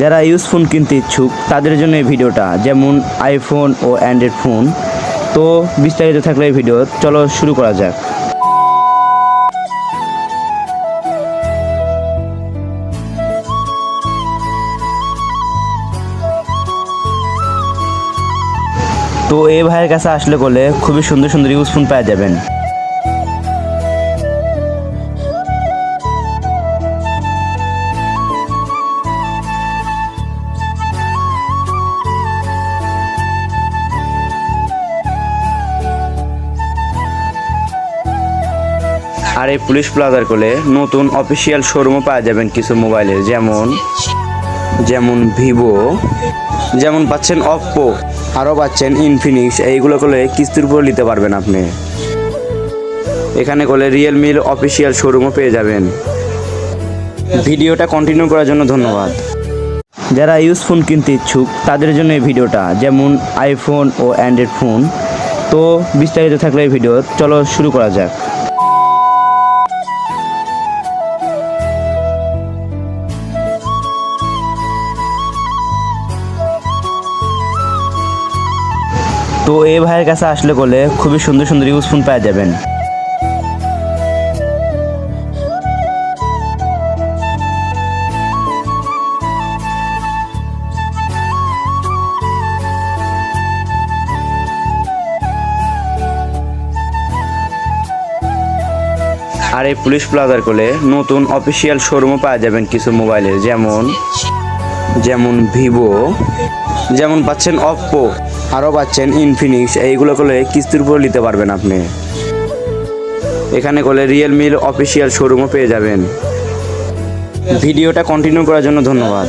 যারা use phone কিনতে ইচ্ছুক তাদের জন্য এই ভিডিওটা, যেমন আইফোন ও অ্যান্ড্রয়েড ফোন। তো বিস্তারিত থাকলে এই ভিডিও, চলো শুরু করা যাক। তো এই ভাইয়ের কাছে আসলে বলে খুবই সুন্দর সুন্দর ইউজ ফোন পাওয়া যাবেন। আর এই পুলিশ প্লাজার কোলে নতুন অফিসিয়াল শোরুমও পাওয়া যাবেন কিছু মোবাইলের, যেমন ভিভো, যেমন পাচ্ছেন অপ্পো, আরও পাচ্ছেন ইনফিনিক্স। এইগুলো করলে কিস্তির উপর নিতে পারবেন আপনি। এখানে করলে রিয়েলমির অফিসিয়াল শোরুমও পেয়ে যাবেন। ভিডিওটা কন্টিনিউ করার জন্য ধন্যবাদ। যারা ইউজ ফোন কিনতে ইচ্ছুক তাদের জন্য এই ভিডিওটা, যেমন আইফোন ও অ্যান্ড্রয়েড ফোন। তো বিস্তারিত থাকলে এই ভিডিও, চলো শুরু করা যাক। তো এই ভাইয়ের কাছে আসলে বলে খুবই সুন্দর সুন্দর ইউজ ফোন পাওয়া যাবেন। আর এই পুলিশ প্লাজার কোলে নতুন অফিসিয়াল শোরুমও পাওয়া যাবেন কিছু মোবাইলের, যেমন ভিভো, যেমন পাচ্ছেন অপ্পো, আরও পাচ্ছেন ইনফিনিক্স। এইগুলো করলে কিস্তির উপর নিতে পারবেন আপনি। এখানে করলে রিয়েলমির অফিসিয়াল শোরুমও পেয়ে যাবেন। ভিডিওটা কন্টিনিউ করার জন্য ধন্যবাদ।